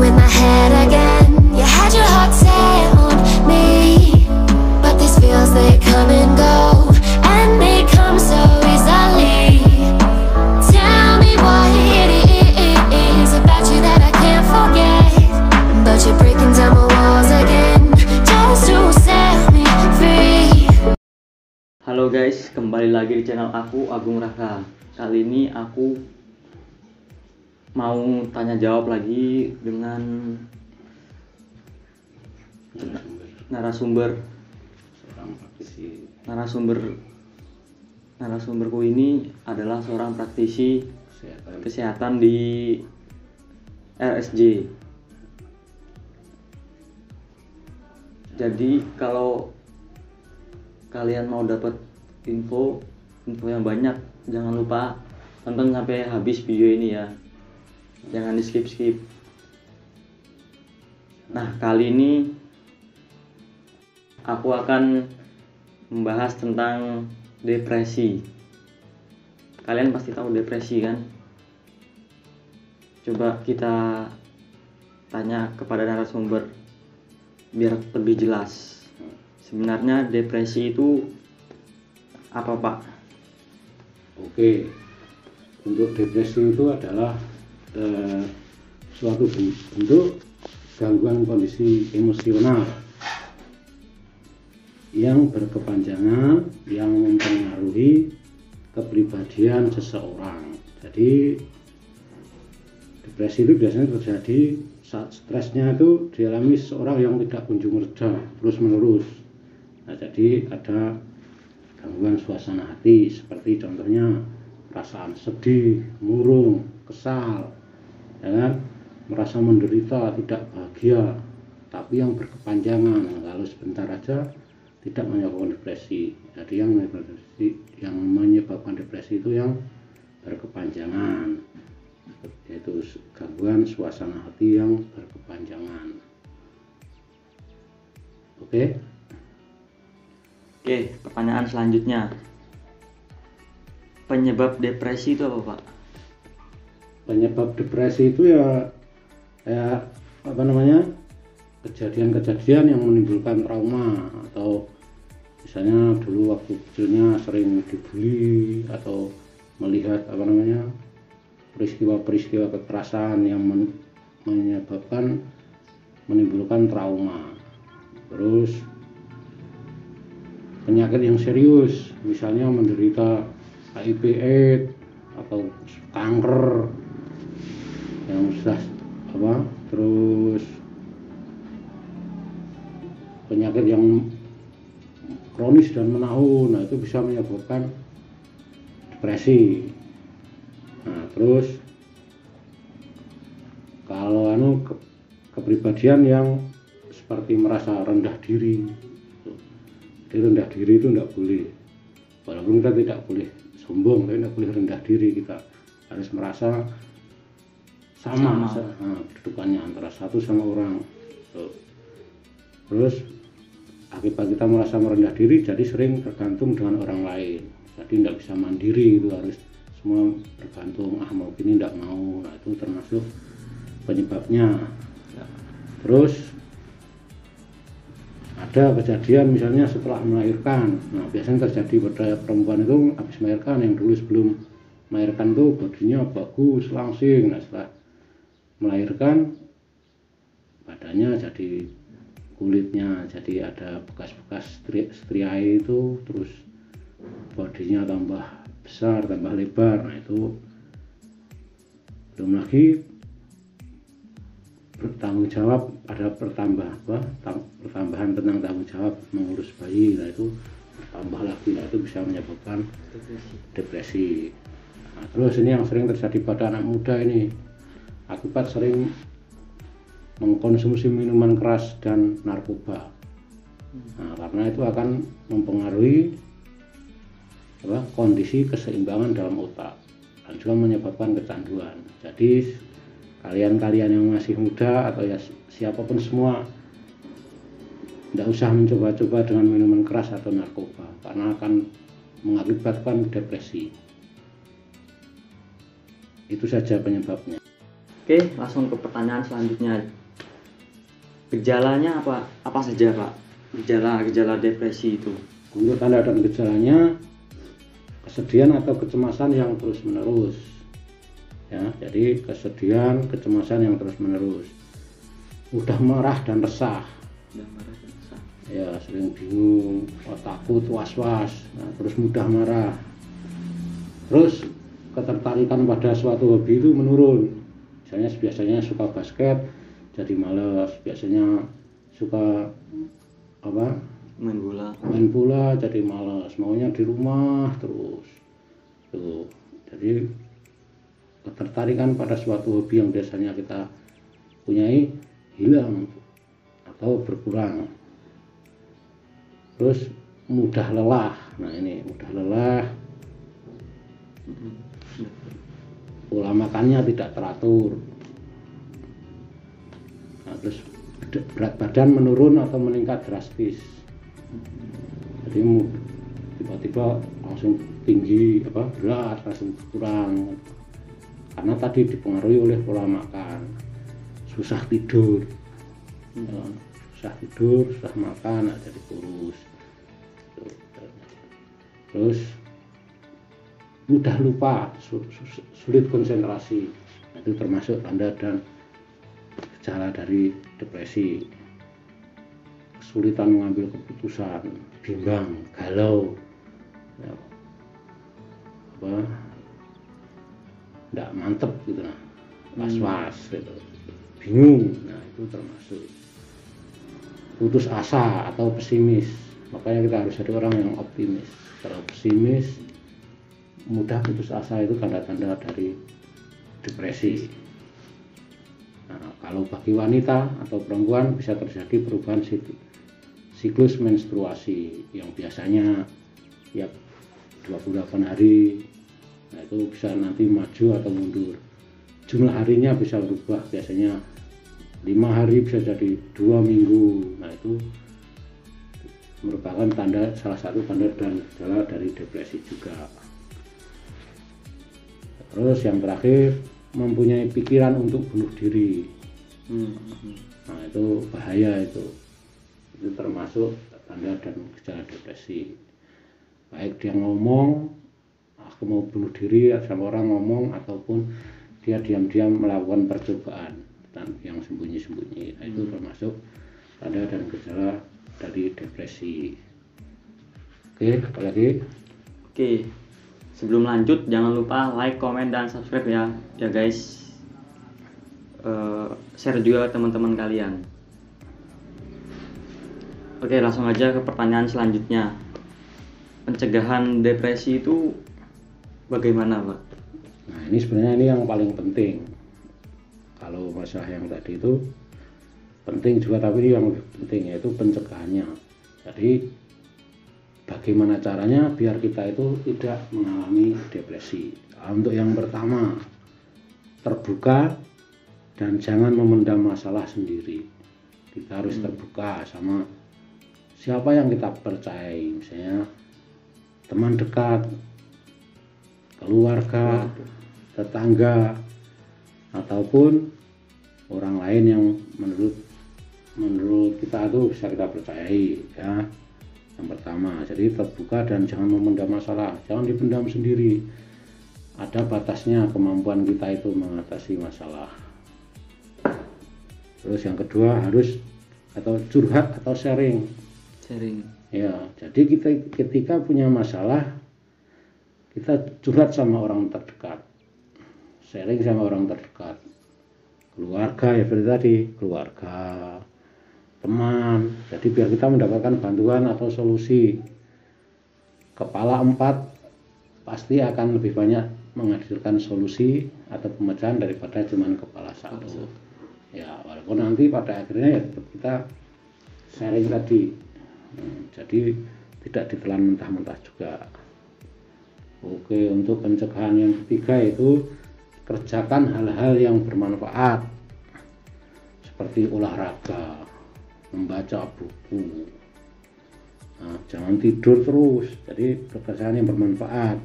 with my head again. You had your heart set on me, but this feels they come and go, and they come so easily. Tell me what it is about you that I can't forget, but you're breaking down my walls again just to set me free. Halo guys, kembali lagi di channel aku, Agung Raka. Kali ini aku mau tanya jawab lagi dengan narasumberku ini adalah seorang praktisi kesehatan di RSJ. Jadi kalau kalian mau dapat info yang banyak, jangan lupa tonton sampai habis video ini ya, jangan di skip. Nah, kali ini aku akan membahas tentang depresi. Kalian pasti tahu depresi kan? Coba kita tanya kepada narasumber biar lebih jelas. Sebenarnya depresi itu apa, Pak? Oke, untuk depresi itu adalah suatu bentuk gangguan kondisi emosional yang berkepanjangan yang mempengaruhi kepribadian seseorang. Jadi depresi itu biasanya terjadi saat stresnya itu dialami seseorang yang tidak kunjung reda terus menerus. Nah, jadi ada gangguan suasana hati seperti contohnya perasaan sedih, murung, kesal, ya kan? Merasa menderita, tidak bahagia, tapi yang berkepanjangan. Kalau sebentar aja tidak menyebabkan depresi. Jadi yang menyebabkan depresi itu yang berkepanjangan, yaitu gangguan suasana hati yang berkepanjangan. Oke, pertanyaan selanjutnya. Penyebab depresi itu apa, Pak? Penyebab depresi itu ya kejadian-kejadian yang menimbulkan trauma, atau misalnya dulu waktu kecilnya sering dibully atau melihat peristiwa-peristiwa kekerasan yang menimbulkan trauma. Terus penyakit yang serius, misalnya menderita HIV/AIDS atau kanker yang sudah terus penyakit yang kronis dan menahun, nah itu bisa menyebabkan depresi. Nah, terus kalau kepribadian yang seperti merasa rendah diri, jadi rendah diri itu tidak boleh, walaupun kita tidak boleh sombong, tapi tidak boleh rendah diri. Kita harus merasa sama. Kedudukannya antara satu sama orang. Terus akibat kita merasa merendah diri, jadi sering tergantung dengan orang lain, jadi tidak bisa mandiri, itu harus semua bergantung, mau gini tidak mau. Nah, itu termasuk penyebabnya. Terus ada kejadian misalnya setelah melahirkan. Nah, biasanya terjadi pada perempuan itu habis melahirkan, yang dulu sebelum melahirkan tuh badannya bagus, langsing. Nah, setelah melahirkan badannya jadi, kulitnya jadi ada bekas-bekas striae itu, terus bodinya tambah besar, tambah lebar. Nah, itu belum lagi bertanggung jawab, ada pertambahan tentang tanggung jawab mengurus bayi. Nah, itu tambah lagi, nah itu bisa menyebabkan depresi. Nah, terus ini yang sering terjadi pada anak muda ini akibat sering mengkonsumsi minuman keras dan narkoba. Nah, karena itu akan mempengaruhi kondisi keseimbangan dalam otak dan juga menyebabkan kecanduan. Jadi kalian yang masih muda atau ya siapapun semua, tidak usah mencoba-coba dengan minuman keras atau narkoba, karena akan mengakibatkan depresi. Itu saja penyebabnya. Oke, langsung ke pertanyaan selanjutnya. Gejalanya apa saja, Pak? Gejala depresi itu. Untuk tanda dan gejalanya, kesedihan atau kecemasan yang terus menerus. Ya, jadi kesedihan, kecemasan yang terus menerus. Mudah marah dan resah. Ya, sering bingung, takut, was-was, terus mudah marah. Terus ketertarikan pada suatu hobi itu menurun. Biasanya suka basket jadi malas, biasanya suka main bola jadi malas, maunya di rumah terus. Tuh. Jadi ketertarikan pada suatu hobi yang biasanya kita punyai hilang atau berkurang. Terus mudah lelah. Nah, ini mudah lelah. Pola makannya tidak teratur. Nah, terus berat badan menurun atau meningkat drastis. Jadi tiba-tiba langsung tinggi, berat langsung berkurang. Karena tadi dipengaruhi oleh pola makan. Susah tidur. Susah makan, jadi kurus. Terus mudah lupa, sulit konsentrasi. Itu termasuk tanda dan gejala dari depresi. Kesulitan mengambil keputusan, bimbang, galau, tidak mantep gitu, was-was, gitu. Bingung. Nah, itu termasuk putus asa atau pesimis. Makanya kita harus jadi orang yang optimis. Kalau pesimis, mudah putus asa, itu tanda-tanda dari depresi. Nah, kalau bagi wanita atau perempuan bisa terjadi perubahan siklus menstruasi yang biasanya ya 28 hari. Nah, itu bisa nanti maju atau mundur. Jumlah harinya bisa berubah, biasanya 5 hari bisa jadi 2 minggu. Nah, itu merupakan salah satu tanda dan gejala dari depresi juga. Terus yang terakhir, mempunyai pikiran untuk bunuh diri. Nah, itu bahaya itu termasuk tanda dan gejala depresi. Baik dia ngomong, aku mau bunuh diri, sama orang ngomong, ataupun dia diam-diam melakukan percobaan yang sembunyi-sembunyi. Nah, itu termasuk tanda dan gejala dari depresi. Oke, apa lagi? Oke, sebelum lanjut jangan lupa like, komen, dan subscribe ya guys. Share juga ke teman-teman kalian. Oke, langsung aja ke pertanyaan selanjutnya. Pencegahan depresi itu bagaimana, Pak? Nah, ini sebenarnya yang paling penting. Kalau masalah yang tadi itu penting juga, tapi yang lebih penting yaitu pencegahannya. Jadi bagaimana caranya biar kita itu tidak mengalami depresi? Untuk yang pertama, terbuka dan jangan memendam masalah sendiri. Kita harus terbuka sama siapa yang kita percayai, misalnya teman dekat, keluarga, tetangga, ataupun orang lain yang menurut kita itu bisa kita percayai, ya. Yang pertama, jadi terbuka dan jangan memendam masalah, jangan dipendam sendiri. Ada batasnya kemampuan kita itu mengatasi masalah. Terus yang kedua, harus atau curhat atau sharing. Ya, jadi kita ketika punya masalah, kita curhat sama orang terdekat, sharing sama orang terdekat, keluarga, ya seperti tadi, keluarga, teman. Jadi biar kita mendapatkan bantuan atau solusi. Kepala 4 pasti akan lebih banyak menghadirkan solusi atau pemecahan daripada cuman kepala 1. Ya, walaupun nanti pada akhirnya ya kita sharing tadi. Jadi tidak ditelan mentah-mentah juga. Oke, untuk pencegahan yang ketiga itu kerjakan hal-hal yang bermanfaat seperti olahraga, membaca buku. Nah, jangan tidur terus, jadi pekerjaan yang bermanfaat.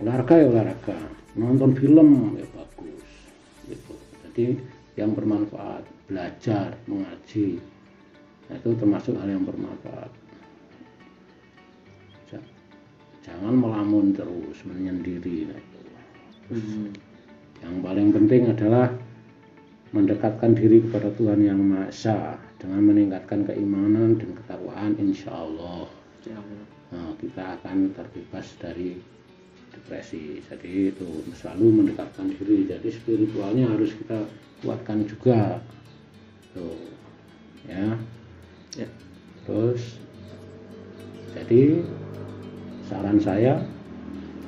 Olahraga ya olahraga, nonton film ya bagus, pasti yang bermanfaat, belajar, mengaji. Nah, itu termasuk hal yang bermanfaat. Jangan melamun terus, menyendiri. Nah, itu. Yang paling penting adalah mendekatkan diri kepada Tuhan Yang Maha Esa dengan meningkatkan keimanan dan ketakwaan, insya Allah. Nah, kita akan terbebas dari depresi. Jadi itu selalu mendekatkan diri. Jadi spiritualnya harus kita kuatkan juga. Tuh, ya. Terus, jadi saran saya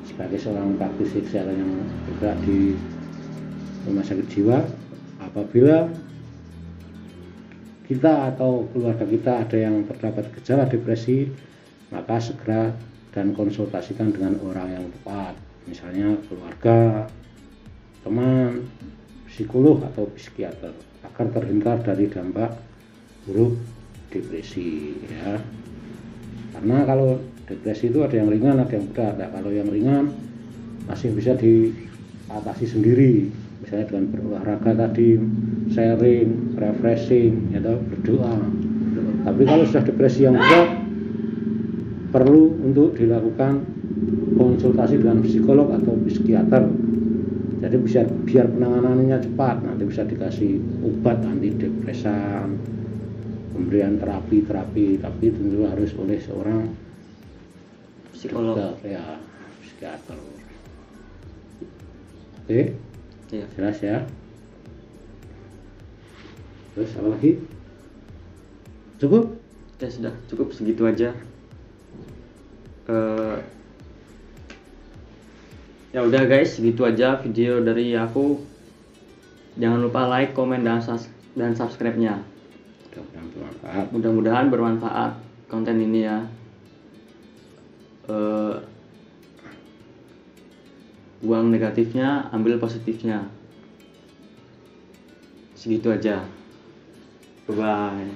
sebagai seorang praktisi kesehatan yang bergerak di rumah sakit jiwa, apabila kita atau keluarga kita ada yang terdapat gejala depresi, maka segera dan konsultasikan dengan orang yang tepat, misalnya keluarga, teman, psikolog atau psikiater, agar terhindar dari dampak buruk depresi, ya. Karena kalau depresi itu ada yang ringan, ada yang berat. Nah, kalau yang ringan masih bisa diatasi sendiri, misalnya dengan berolahraga tadi, sharing, refreshing, atau berdoa. Tapi kalau sudah depresi yang berat, perlu untuk dilakukan konsultasi dengan psikolog atau psikiater. Jadi biar penanganannya cepat, nanti bisa dikasih obat antidepresan, pemberian terapi, tapi tentu harus oleh seorang psikolog, ya, psikiater. Oke, ya. Jelas ya. Terus apa lagi? Cukup? Ya sudah, cukup segitu aja. Ya udah guys, segitu aja video dari aku. Jangan lupa like, komen, dan subscribe-nya. Mudah-mudahan bermanfaat konten ini ya. Buang negatifnya, ambil positifnya. Segitu aja. Bye bye.